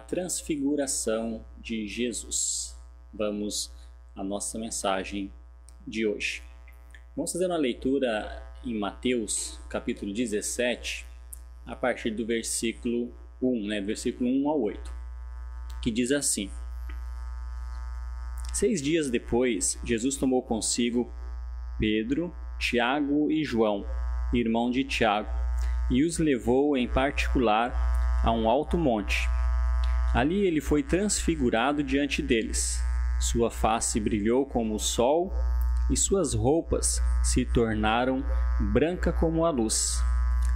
transfiguração de Jesus. Vamos à nossa mensagem de hoje. Vamos fazer uma leitura em Mateus, capítulo 17, a partir do versículo 1, versículo 1 ao 8, que diz assim: 6 dias depois, Jesus tomou consigo Pedro, Tiago e João, irmão de Tiago, e os levou em particular a um alto monte. Ali ele foi transfigurado diante deles. Sua face brilhou como o sol e suas roupas se tornaram branca como a luz.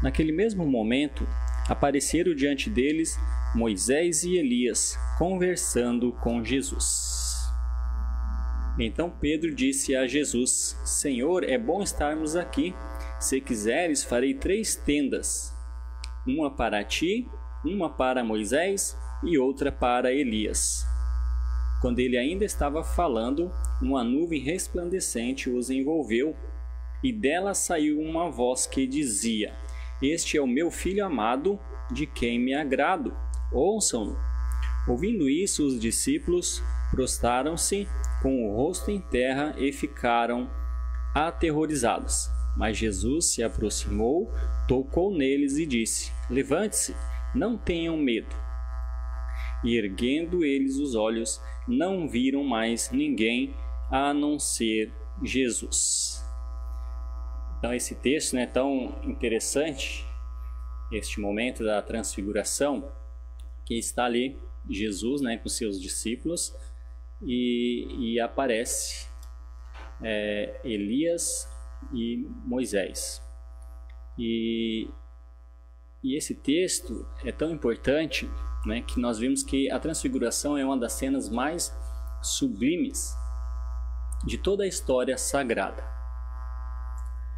Naquele mesmo momento, apareceram diante deles Moisés e Elias, conversando com Jesus. Então Pedro disse a Jesus: Senhor, é bom estarmos aqui. Se quiseres, farei 3 tendas, uma para ti, uma para Moisés e outra para Elias. Quando ele ainda estava falando, uma nuvem resplandecente os envolveu, e dela saiu uma voz que dizia: Este é o meu filho amado, de quem me agrado. Ouçam-no. Ouvindo isso, os discípulos prostraram-se com o rosto em terra e ficaram aterrorizados. Mas Jesus se aproximou, tocou neles e disse: Levante-se, não tenham medo. E erguendo eles os olhos, não viram mais ninguém a não ser Jesus. Então esse texto é tão interessante, este momento da transfiguração, que está ali Jesus com seus discípulos e aparece Elias e Moisés. E esse texto é tão importante, que nós vimos que a transfiguração é uma das cenas mais sublimes de toda a história sagrada.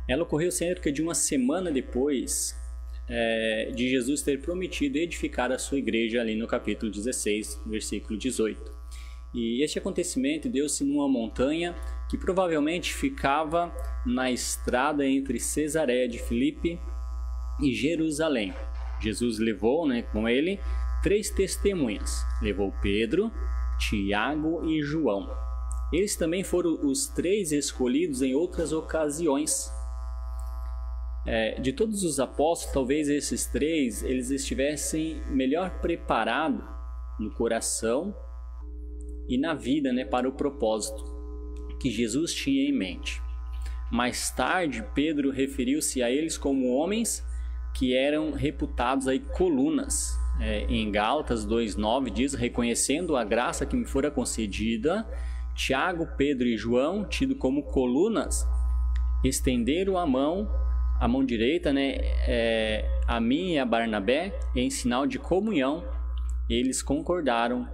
Ela ocorreu cerca de uma semana depois de Jesus ter prometido edificar a sua igreja ali no capítulo 16, versículo 18. E este acontecimento deu-se numa montanha que provavelmente ficava na estrada entre Cesareia de Filipe e Jerusalém. Jesus levou com ele 3 testemunhas. Levou Pedro, Tiago e João. Eles também foram os 3 escolhidos em outras ocasiões. De todos os apóstolos, talvez esses 3 eles estivessem melhor preparados no coração e na vida para o propósito que Jesus tinha em mente. Mais tarde, Pedro referiu-se a eles como homens que eram reputados colunas. Em Gálatas 2,9 diz: reconhecendo a graça que me fora concedida, Tiago, Pedro e João, tido como colunas, estenderam a mão direita a mim e a Barnabé em sinal de comunhão. Eles concordaram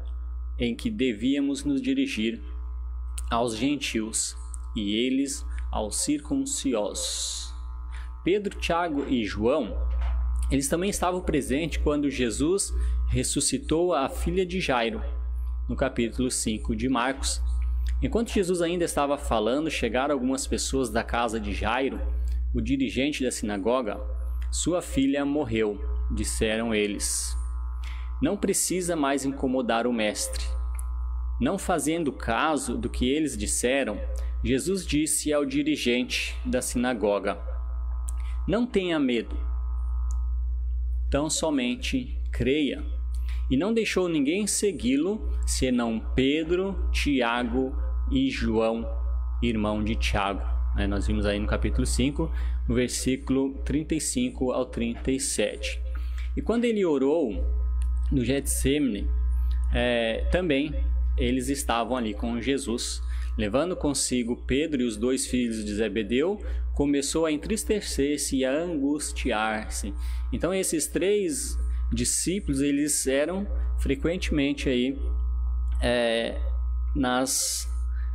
em que devíamos nos dirigir aos gentios e eles aos circuncisos. Pedro, Tiago e João, eles também estavam presentes quando Jesus ressuscitou a filha de Jairo, no capítulo 5 de Marcos. Enquanto Jesus ainda estava falando, chegaram algumas pessoas da casa de Jairo, o dirigente da sinagoga. Sua filha morreu, disseram eles. Não precisa mais incomodar o mestre. Não fazendo caso do que eles disseram, Jesus disse ao dirigente da sinagoga: Não tenha medo, tão somente creia. E não deixou ninguém segui-lo, senão Pedro, Tiago e João, irmão de Tiago. Nós vimos aí no capítulo 5, no versículo 35 ao 37. E quando ele orou no Getsêmani, também eles estavam ali com Jesus. Levando consigo Pedro e os 2 filhos de Zebedeu, começou a entristecer-se e a angustiar-se. Então esses 3 discípulos, eles eram frequentemente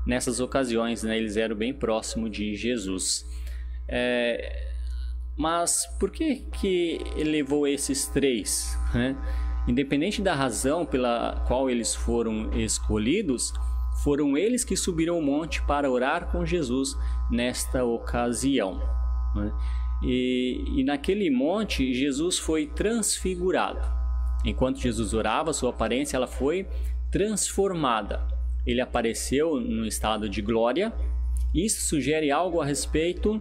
nessas ocasiões, eles eram bem próximos de Jesus. Mas por que ele levou esses 3? Independente da razão pela qual eles foram escolhidos, foram eles que subiram o monte para orar com Jesus nesta ocasião. E naquele monte, Jesus foi transfigurado. enquanto Jesus orava, sua aparência ela foi transformada. Ele apareceu no estado de glória. Isso sugere algo a respeito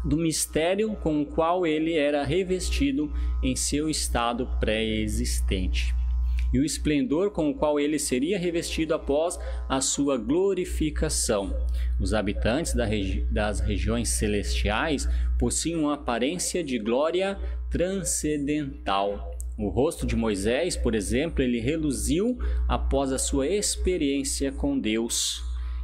do mistério com o qual ele era revestido em seu estado pré-existente, e o esplendor com o qual ele seria revestido após a sua glorificação. Os habitantes das regiões celestiais possuem uma aparência de glória transcendental. O rosto de Moisés, por exemplo, ele reluziu após a sua experiência com Deus.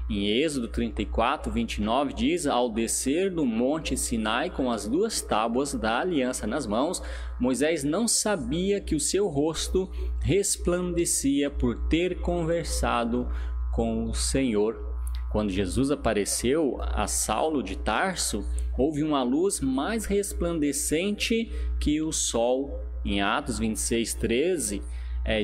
Em Êxodo 34, 29 diz: ao descer do monte Sinai com as 2 tábuas da aliança nas mãos, Moisés não sabia que o seu rosto resplandecia por ter conversado com o Senhor. Quando Jesus apareceu a Saulo de Tarso, houve uma luz mais resplandecente que o sol. Em Atos 26, 13,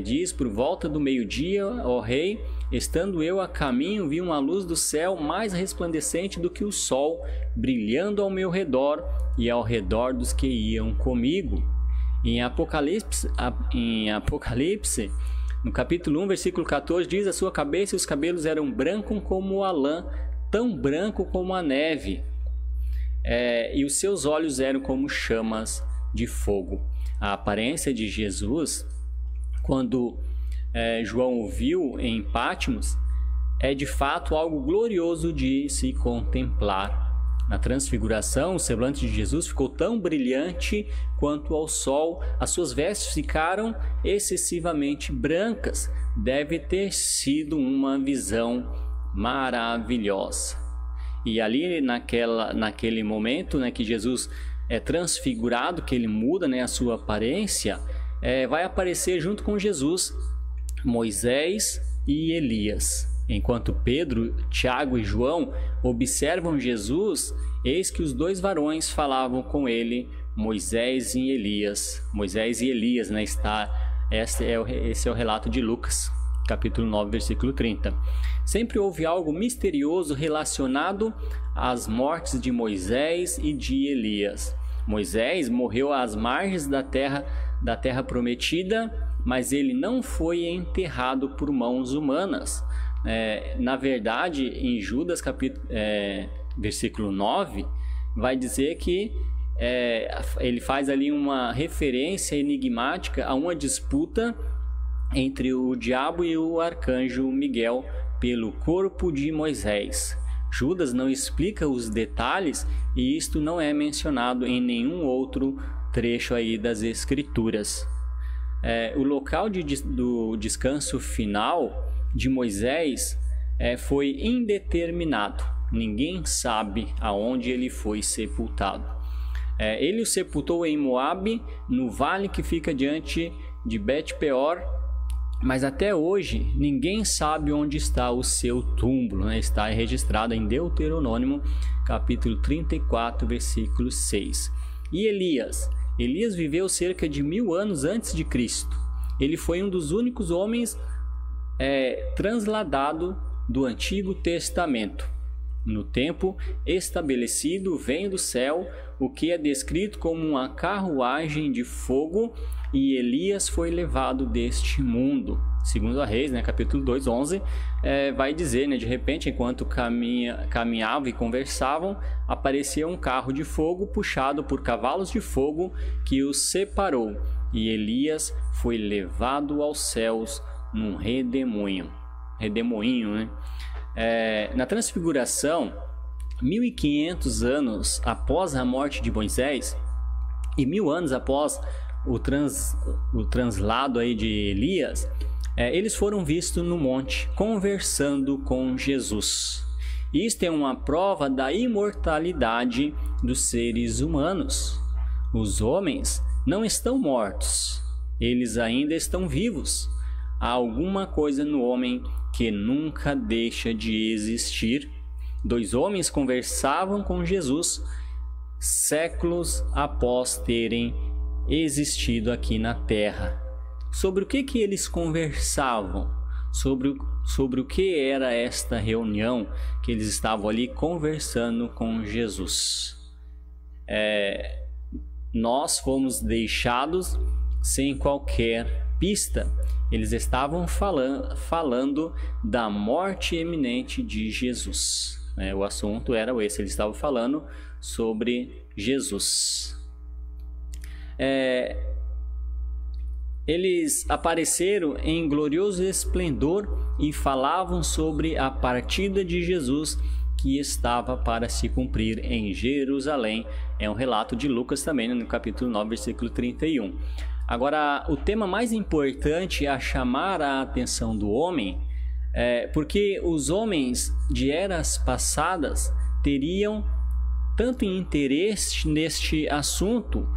diz: por volta do meio-dia, ó rei, estando eu a caminho, vi uma luz do céu mais resplandecente do que o sol, brilhando ao meu redor e ao redor dos que iam comigo. Em Apocalipse, no capítulo 1, versículo 14, diz: a sua cabeça e os cabelos eram brancos como a lã, tão branco como a neve, e os seus olhos eram como chamas de fogo. A aparência de Jesus, quando João o viu em Patmos, é de fato algo glorioso de se contemplar. Na transfiguração, o semblante de Jesus ficou tão brilhante quanto ao sol, as suas vestes ficaram excessivamente brancas. Deve ter sido uma visão maravilhosa. E ali naquele momento, que Jesus é transfigurado, que ele muda, a sua aparência, vai aparecer junto com Jesus Moisés e Elias. Enquanto Pedro, Tiago e João observam Jesus, eis que os 2 varões falavam com ele, Moisés e Elias. Moisés e Elias, esse é o relato de Lucas, capítulo 9, versículo 30. Sempre houve algo misterioso relacionado às mortes de Moisés e de Elias. Moisés morreu às margens da terra prometida, mas ele não foi enterrado por mãos humanas. Na verdade, em Judas versículo 9, vai dizer que ele faz ali uma referência enigmática a uma disputa entre o diabo e o arcanjo Miguel pelo corpo de Moisés. Judas não explica os detalhes e isto não é mencionado em nenhum outro trecho aí das Escrituras. O local do descanso final de Moisés foi indeterminado. Ninguém sabe aonde ele foi sepultado. Ele o sepultou em Moabe, no vale que fica diante de Bet-peor, mas até hoje ninguém sabe onde está o seu túmulo. Está registrado em Deuteronômio, capítulo 34, versículo 6. E Elias viveu cerca de 1000 anos antes de Cristo. Ele foi um dos únicos homens transladado do Antigo Testamento. No tempo estabelecido, vem do céu o que é descrito como uma carruagem de fogo, e Elias foi levado deste mundo. Segundo a Reis, capítulo 2, 11, vai dizer, de repente, enquanto caminhavam e conversavam, apareceu um carro de fogo puxado por cavalos de fogo que os separou, e Elias foi levado aos céus num redemoinho. Na transfiguração, 1500 anos após a morte de Moisés e 1000 anos após o translado aí de Elias, eles foram vistos no monte conversando com Jesus. Isto é uma prova da imortalidade dos seres humanos. Os homens não estão mortos, eles ainda estão vivos. Há alguma coisa no homem que nunca deixa de existir. 2 homens conversavam com Jesus séculos após terem existido aqui na terra. Sobre o que eles conversavam? Sobre o que era esta reunião que eles estavam ali conversando com Jesus? Nós fomos deixados sem qualquer pista, eles estavam falando da morte iminente de Jesus. O assunto era esse, eles estavam falando sobre Jesus. Eles apareceram em glorioso esplendor e falavam sobre a partida de Jesus que estava para se cumprir em Jerusalém. É um relato de Lucas também, no capítulo 9, versículo 31. Agora, o tema mais importante a chamar a atenção do homem porque os homens de eras passadas teriam tanto interesse neste assunto,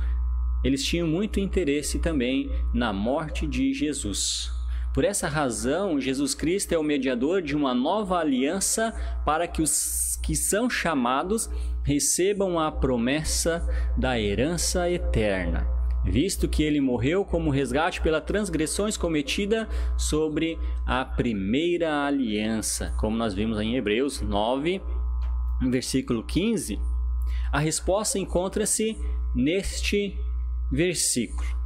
eles tinham muito interesse também na morte de Jesus. Por essa razão, Jesus Cristo é o mediador de uma nova aliança para que os que são chamados recebam a promessa da herança eterna, visto que ele morreu como resgate pelas transgressões cometidas sobre a primeira aliança. Como nós vimos em Hebreus 9, versículo 15, a resposta encontra-se neste versículo.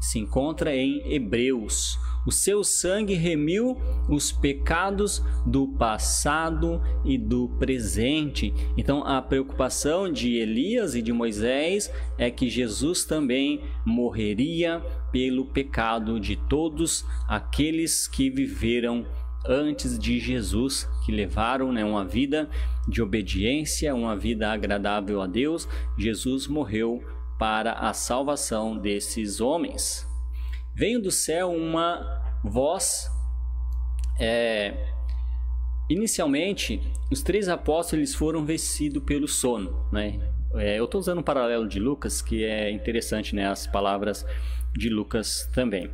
Se encontra em Hebreus. O seu sangue remiu os pecados do passado e do presente. Então, a preocupação de Elias e de Moisés é que Jesus também morreria pelo pecado de todos aqueles que viveram antes de Jesus, que levaram uma vida de obediência, uma vida agradável a Deus. Jesus morreu para a salvação desses homens. Veio do céu uma voz. Inicialmente, os 3 apóstolos foram vencidos pelo sono, eu estou usando um paralelo de Lucas, que é interessante, as palavras de Lucas também.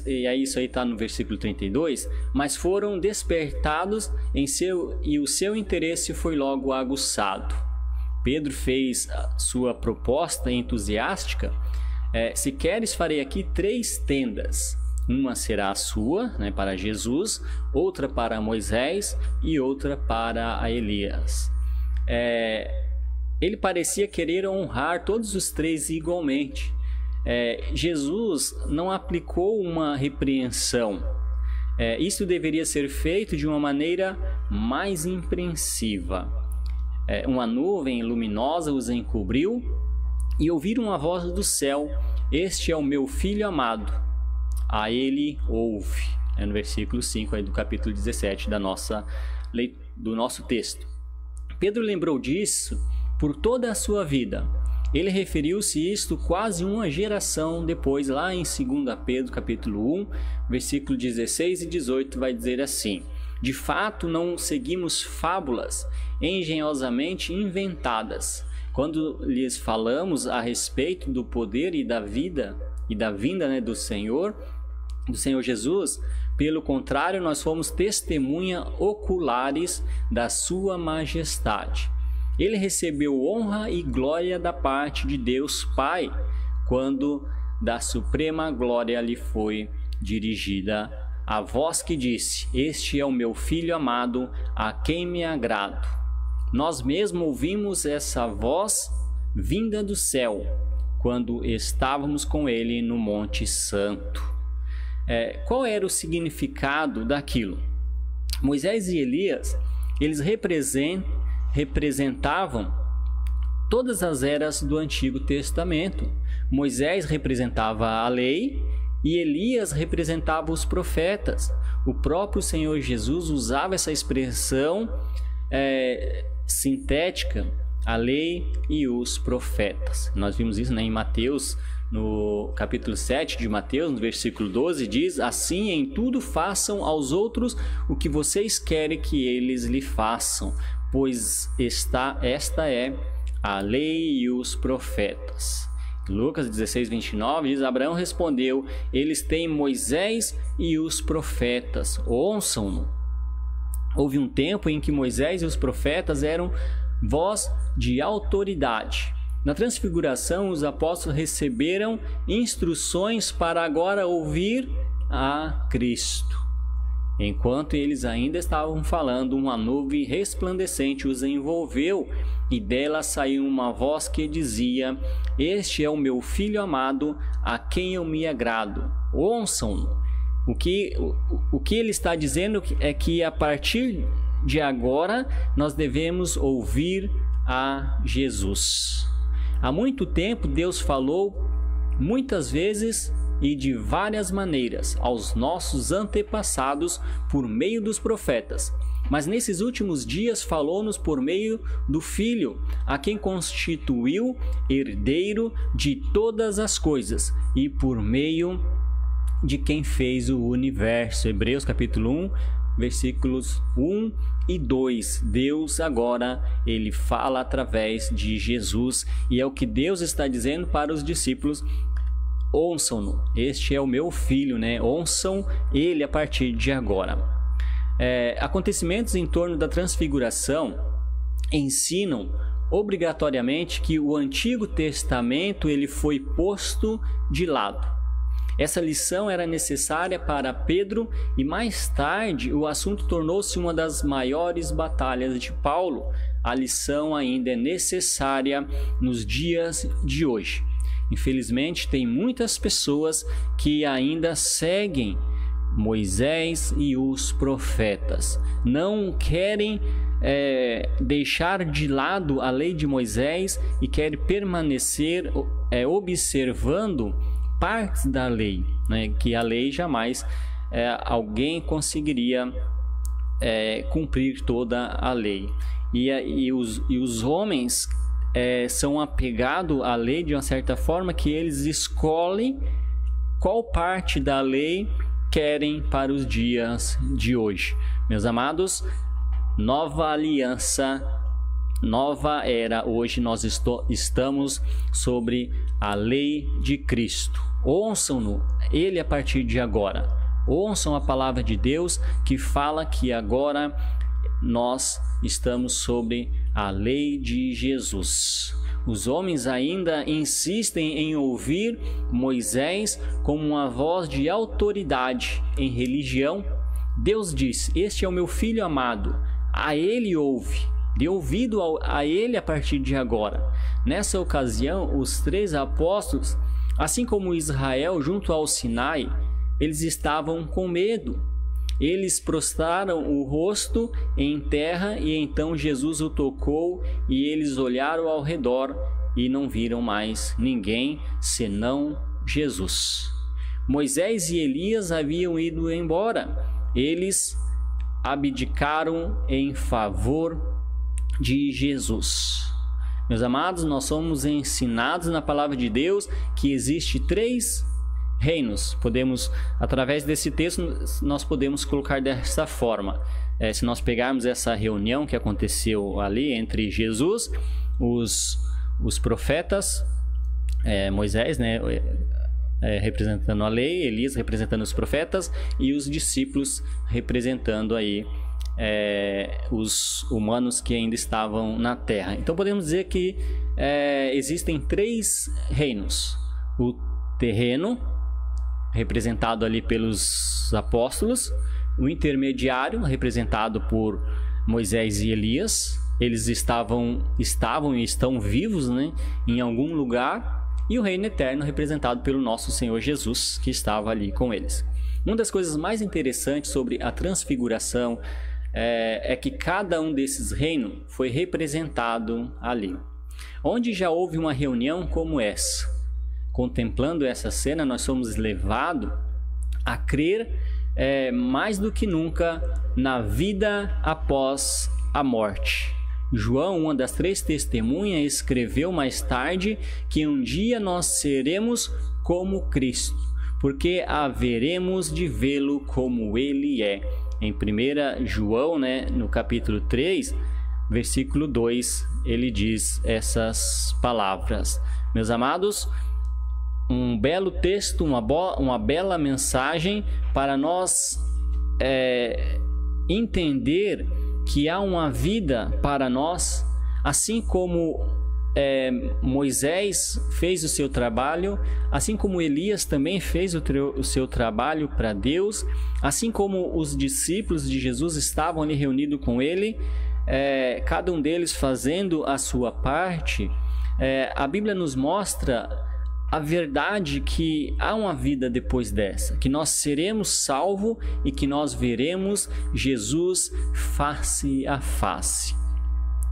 E aí isso aí está no versículo 32, mas foram despertados e o seu interesse foi logo aguçado. Pedro fez a sua proposta entusiástica. Se queres, farei aqui 3 tendas. Uma será a sua, para Jesus, outra para Moisés e outra para Elias. Ele parecia querer honrar todos os 3 igualmente. Jesus não aplicou uma repreensão. Isso deveria ser feito de uma maneira mais impressiva. Uma nuvem luminosa os encobriu e ouviram a voz do céu: este é o meu filho amado, a ele ouve. No versículo 5 aí do capítulo 17 do nosso texto. Pedro lembrou disso por toda a sua vida. Ele referiu-se isto quase uma geração depois, lá em 2 Pedro capítulo 1, versículo 16 e 18, vai dizer assim: de fato, não seguimos fábulas engenhosamente inventadas, quando lhes falamos a respeito do poder e da vida e da vinda do Senhor Jesus. Pelo contrário, nós fomos testemunha oculares da sua majestade. Ele recebeu honra e glória da parte de Deus Pai, quando da suprema glória lhe foi dirigida a voz que disse: este é o meu filho amado, a quem me agrado. Nós mesmos ouvimos essa voz vinda do céu, quando estávamos com ele no Monte Santo. Qual era o significado daquilo? Moisés e Elias, eles representavam todas as eras do Antigo Testamento. Moisés representava a lei e Elias representava os profetas. O próprio Senhor Jesus usava essa expressão sintética, a lei e os profetas. Nós vimos isso em Mateus, no capítulo 7 de Mateus, no versículo 12, diz: assim em tudo façam aos outros o que vocês querem que eles lhe façam, pois esta é a lei e os profetas. Lucas 16, 29 diz: Abraão respondeu: eles têm Moisés e os profetas, ouçam-no. Houve um tempo em que Moisés e os profetas eram voz de autoridade. Na transfiguração, os apóstolos receberam instruções para agora ouvir a Cristo. Enquanto eles ainda estavam falando, uma nuvem resplandecente os envolveu, e dela saiu uma voz que dizia: Este é o meu filho amado, a quem eu me agrado. Ouçam-no. O que ele está dizendo é que a partir de agora nós devemos ouvir a Jesus. Há muito tempo Deus falou muitas vezes e de várias maneiras aos nossos antepassados por meio dos profetas. Mas nesses últimos dias falou-nos por meio do Filho, a quem constituiu herdeiro de todas as coisas e por meio de quem fez o universo. Hebreus capítulo 1, versículos 1 e 2. Deus agora, ele fala através de Jesus, e é o que Deus está dizendo para os discípulos: ouçam-no, este é o meu filho, né? Ouçam ele a partir de agora. Acontecimentos em torno da transfiguração ensinam obrigatoriamente que o Antigo Testamento ele foi posto de lado. Essa lição era necessária para Pedro e mais tarde o assunto tornou-se uma das maiores batalhas de Paulo. A lição ainda é necessária nos dias de hoje. Infelizmente, tem muitas pessoas que ainda seguem Moisés e os profetas. Não querem deixar de lado a lei de Moisés e querem permanecer observando partes da lei, né? Que a lei jamais alguém conseguiria cumprir toda a lei. E os homens são apegados à lei de uma certa forma que eles escolhem qual parte da lei querem para os dias de hoje. Meus amados, nova aliança, nova era. Hoje nós estamos sobre a lei de Cristo. Ouçam-no, ele a partir de agora. Ouçam a palavra de Deus que fala que agora nós estamos sobre a lei de Jesus. Os homens ainda insistem em ouvir Moisés como uma voz de autoridade em religião. Deus diz: Este é o meu filho amado, a ele ouve. Dê ouvido a ele a partir de agora. Nessa ocasião, os 3 apóstolos, assim como Israel junto ao Sinai, eles estavam com medo. Eles prostraram o rosto em terra e então Jesus o tocou e eles olharam ao redor e não viram mais ninguém senão Jesus. Moisés e Elias haviam ido embora. Eles abdicaram em favor de Jesus. Meus amados, nós somos ensinados na palavra de Deus que existe 3 reinos. Através desse texto, nós podemos colocar dessa forma. Se nós pegarmos essa reunião que aconteceu ali entre Jesus, os profetas, Moisés, né, representando a lei, Elias representando os profetas e os discípulos representando aí os humanos que ainda estavam na terra. Então podemos dizer que existem 3 reinos: o terreno, representado ali pelos apóstolos, o intermediário, representado por Moisés e Elias. Eles estavam e estão vivos, né, em algum lugar, e o reino eterno, representado pelo nosso Senhor Jesus, que estava ali com eles. Uma das coisas mais interessantes sobre a transfiguração é que cada um desses reinos foi representado ali. Onde já houve uma reunião como essa, contemplando essa cena, nós somos levados a crer mais do que nunca na vida após a morte. João, uma das 3 testemunhas, escreveu mais tarde que um dia nós seremos como Cristo, porque haveremos de vê-lo como ele é. Em 1 João, né, no capítulo 3, versículo 2, ele diz essas palavras. Meus amados, um belo texto, uma bela mensagem para nós entender que há uma vida para nós, assim como Moisés fez o seu trabalho, assim como Elias também fez o seu trabalho para Deus, assim como os discípulos de Jesus estavam ali reunidos com ele, cada um deles fazendo a sua parte. A Bíblia nos mostra a verdade que há uma vida depois dessa, que nós seremos salvos e que nós veremos Jesus face a face.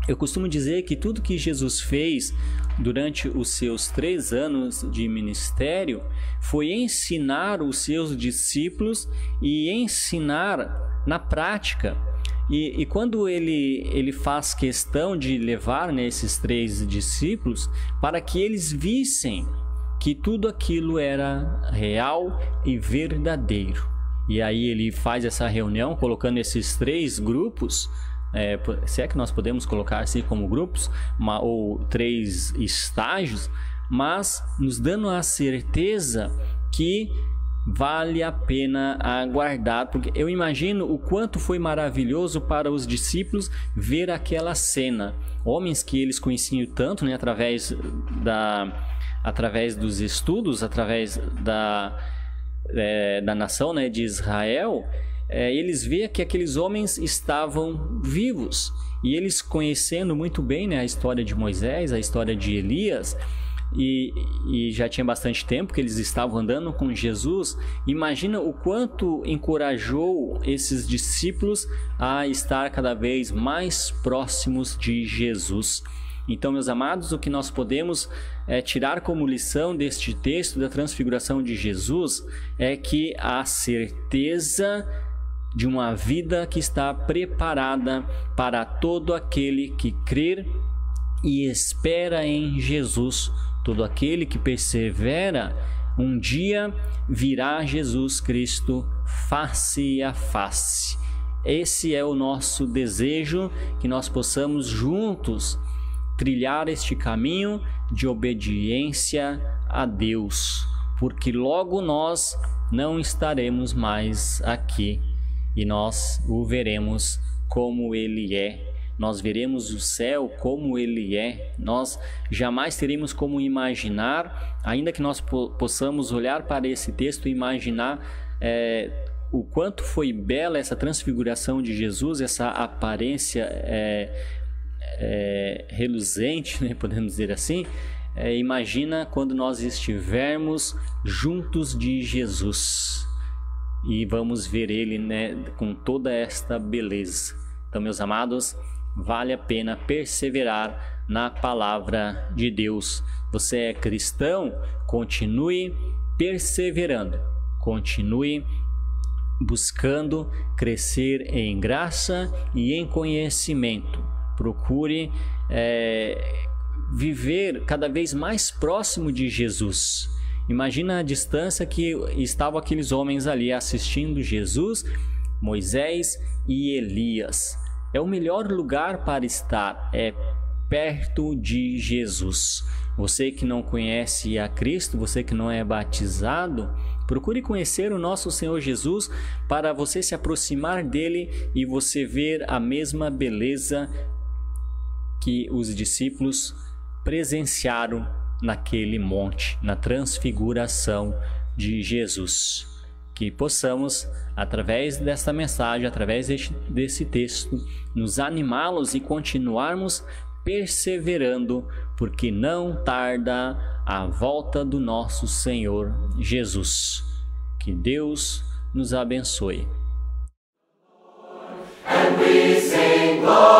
Eu costumo dizer que tudo que Jesus fez durante os seus 3 anos de ministério foi ensinar os seus discípulos e ensinar na prática. E quando ele faz questão de levar, né, esses 3 discípulos para que eles vissem que tudo aquilo era real e verdadeiro. E aí ele faz essa reunião colocando esses 3 grupos, se é que nós podemos colocar assim como grupos, ou 3 estágios, mas nos dando a certeza que vale a pena aguardar, porque eu imagino o quanto foi maravilhoso para os discípulos ver aquela cena. Homens que eles conheciam tanto, né, através dos estudos, através da nação, né, de Israel, eles veem que aqueles homens estavam vivos. E eles conhecendo muito bem, né, a história de Moisés, a história de Elias, e já tinha bastante tempo que eles estavam andando com Jesus. Imagina o quanto encorajou esses discípulos a estar cada vez mais próximos de Jesus. Então, meus amados, o que nós podemos tirar como lição deste texto da transfiguração de Jesus é que a certeza de uma vida que está preparada para todo aquele que crer e espera em Jesus. Todo aquele que persevera, um dia virá Jesus Cristo face a face. Esse é o nosso desejo, que nós possamos juntos trilhar este caminho de obediência a Deus, porque logo nós não estaremos mais aqui e nós o veremos como Ele é. Nós veremos o céu como ele é. Nós jamais teremos como imaginar, ainda que nós possamos olhar para esse texto e imaginar o quanto foi bela essa transfiguração de Jesus, essa aparência reluzente, né, podemos dizer assim. Imagina quando nós estivermos juntos de Jesus e vamos ver ele, né, com toda esta beleza. Então, meus amados, vale a pena perseverar na palavra de Deus. Você é cristão? Continue perseverando, continue buscando crescer em graça e em conhecimento. Procure viver cada vez mais próximo de Jesus. Imagina a distância que estavam aqueles homens ali assistindo Jesus, Moisés e Elias. É o melhor lugar para estar, perto de Jesus. Você que não conhece a Cristo, você que não é batizado, procure conhecer o nosso Senhor Jesus para você se aproximar dele e você ver a mesma beleza que os discípulos presenciaram naquele monte, na transfiguração de Jesus. Que possamos, através desta mensagem, através desse texto, nos animá-los e continuarmos perseverando, porque não tarda a volta do nosso Senhor Jesus. Que Deus nos abençoe. And we sing glory.